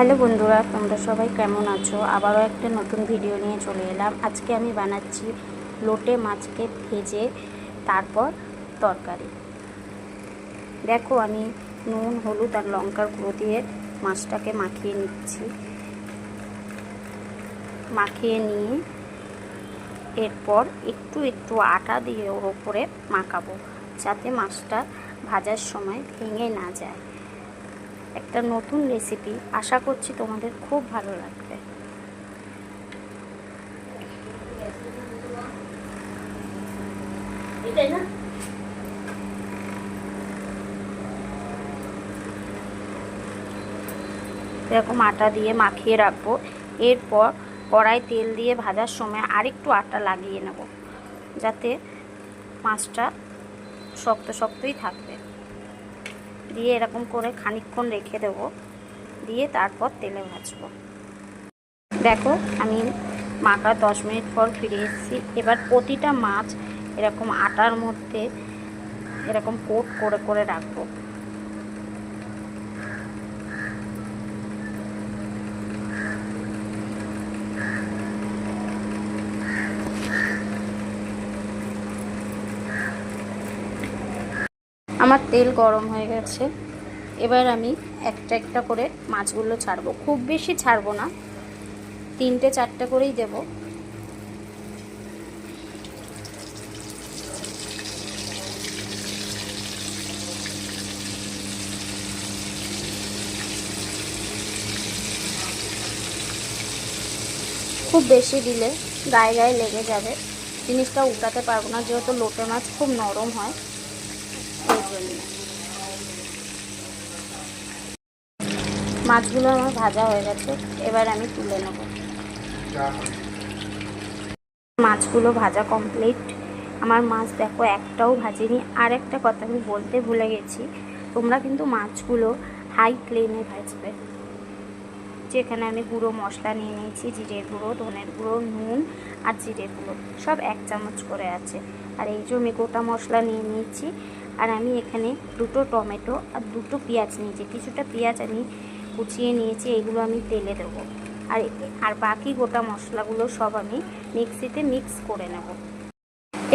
Hello বন্ধুরা, তোমরা সবাই কেমন আছো? আবারও একটা নতুন ভিডিও নিয়ে চলে এলাম। আজকে আমি বানাচ্ছি লোটে মাছকে ভেজে তারপর তরকারি। দেখো, আমি নুন, হলুদ আর লঙ্কার গুঁড়ো দিয়ে মাছটাকে মাখিয়ে নিচ্ছি। মাখিয়ে নিয়ে এরপর একটু একটু আটা দিয়ে ওর ওপরে মাখাবো, যাতে মাছটা ভাজার সময় ভেঙে না যায়। একটা নতুন রেসিপি, আশা করছি তোমাদের খুব ভালো লাগবে। এরকম আটা দিয়ে মাখিয়ে রাখবো। এরপর কড়াই তেল দিয়ে ভাজার সময় আরেকটু আটা লাগিয়ে নেব, যাতে মাছটা শক্ত শক্তই থাকবে। দিয়ে এরকম করে খানিকক্ষণ রেখে দেবো, দিয়ে তারপর তেলে ভাজবো। দেখো, আমি মাখা 10 মিনিট পর ফিরে এসেছি। এবার প্রতিটা মাছ এরকম আটার মধ্যে এরকম কোট করে করে রাখবো। আমার তেল গরম হয়ে গেছে। এবার আমি একটা একটা করে মাছগুলো ছাড়বো। খুব বেশি ছাড়বো না, 3-4টে করেই দেব। খুব বেশি দিলে গায়ে গায়ে লেগে যাবে, জিনিসটা উঠাতে পারবো না, যেহেতু লোটে মাছ খুব নরম হয়, ওই জন্য। মাছগুলো আমার ভাজা হয়ে গেছে, এবার আমি তুলে নেব। মাছগুলো ভাজা কমপ্লিট। আমার মাছ দেখো একটাও ভাজিনি। আর একটা কথা আমি বলতে ভুলে গেছি, তোমরা কিন্তু মাছগুলো হাই ফ্লেমে ভাজবে। যেখানে আমি গুঁড়ো মশলা নিয়ে নিয়েছি, জিরের গুঁড়ো, ধনের গুঁড়ো, নুন আর জিরের গুঁড়ো সব 1 চামচ করে আছে। আর এই যে আমি গোটা মশলা নিয়ে নিয়েছি। আর আমি এখানে 2টো টমেটো আর 2টো পেঁয়াজ নিয়েছি। কিছুটা পেঁয়াজ আমি কুচিয়ে নিয়েছি, এগুলো আমি তেলে দেবো। আর বাকি গোটা মশলাগুলো সব আমি মিক্সিতে মিক্স করে নেব।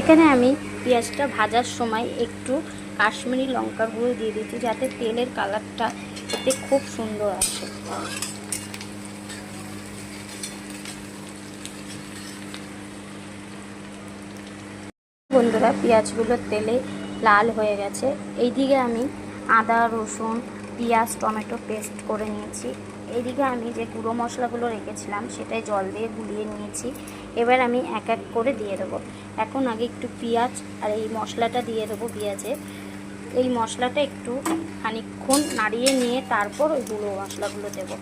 এখানে আমি পেঁয়াজটা ভাজার সময় একটু কাশ্মীরি লঙ্কার গুঁড়ো দিয়ে দিচ্ছি, যাতে তেলের কালারটা এতে খুব সুন্দর আসে। বন্ধুরা, পেঁয়াজগুলো তেলে লাল হয়ে গেছে। এইদিকে আমি আদা, রসুন, পেঁয়াজ, টমেটো পেস্ট করে নিয়েছি। এইদিকে আমি যে গুঁড়ো মশলাগুলো রেখেছিলাম সেটাই জল দিয়ে গুলিয়ে নিয়েছি। এবার আমি এক এক করে দিয়ে দেবো। এখন আগে একটু পেঁয়াজ আর এই মশলাটা দিয়ে দেবো। পেঁয়াজে এই মশলাটা একটু খানিকক্ষণ নাড়িয়ে নিয়ে তারপর ওই গুঁড়ো মশলাগুলো দেবো।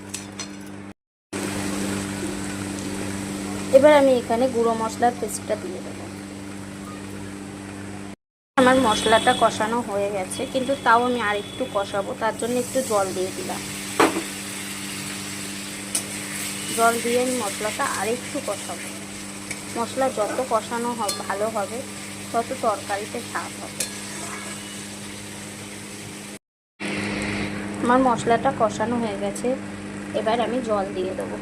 এবার আমি এখানে গুঁড়ো মশলার পেস্টটা দিয়ে দেবো। আমার মশলাটা কষানো হয়ে গেছে, কিন্তু তাও আমি আর একটু কষাবো, তার জন্য একটু জল দিয়ে দিলাম। জল দিয়ে আমি মশলাটা আর একটু কষাবো। মশলা যত কষানো ভালো হবে, তত তরকারিতে স্বাদ হবে। আমার মশলাটা কষানো হয়ে গেছে, এবার আমি জল দিয়ে দেবো।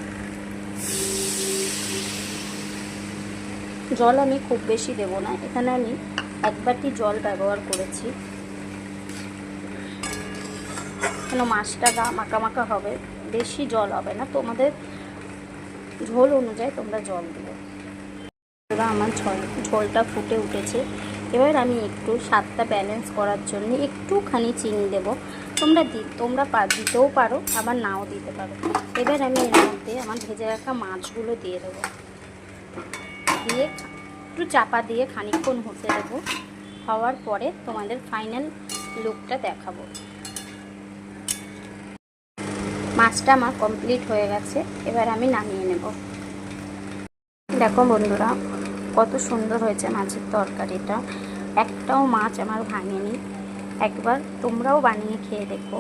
জল আমি খুব বেশি দেব না, এখানে আমি 1 বাটি জল ব্যবহার করেছি। কেন মাছটা গা মাখা মাখা হবে, বেশি জল হবে না। তোমাদের ঝোল অনুযায়ী তোমরা জল দেবে। আমার ঝোলটা ফুটে উঠেছে। এবার আমি একটু স্বাদটা ব্যালেন্স করার জন্য একটুখানি চিনি দেব। তোমরা দিতেও পারো, আবার নাও দিতে পারো। এবার আমি এর মধ্যে আমার ভেজে রাখা মাছগুলো দিয়ে দেবো। দিয়ে একটু চাপা দিয়ে খানিকক্ষণ হতে দেবো। হওয়ার পরে তোমাদের ফাইনাল লুকটা দেখাবো। মাছটা আমার কমপ্লিট হয়ে গেছে, এবার আমি নামিয়ে নেব। দেখো বন্ধুরা, কত সুন্দর হয়েছে মাছের তরকারিটা। একটাও মাছ আমার ভাঙেনি। একবার তোমরাও বানিয়ে খেয়ে দেখো,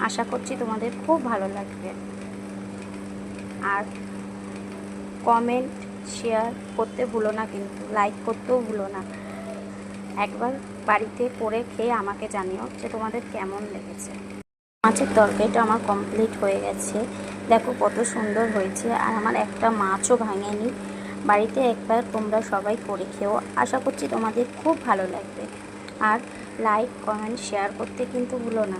আশা করছি তোমাদের খুব ভালো লাগবে। আর কমেন্ট, শেয়ার করতে ভুলো না, কিন্তু লাইক করতেও ভুলো না। একবার বাড়িতে করে খেয়ে আমাকে জানিও যে তোমাদের কেমন লেগেছে। মাছের তরকারিটা আমার কমপ্লিট হয়ে গেছে। দেখো কত সুন্দর হয়েছে, আর আমার একটা মাছও ভাঙেনি। বাড়িতে একবার তোমরা সবাই করে খেও, আশা করছি তোমাদের খুব ভালো লাগবে। আর লাইক কমেন্ট শেয়ার করতে কিন্তু ভুলো না।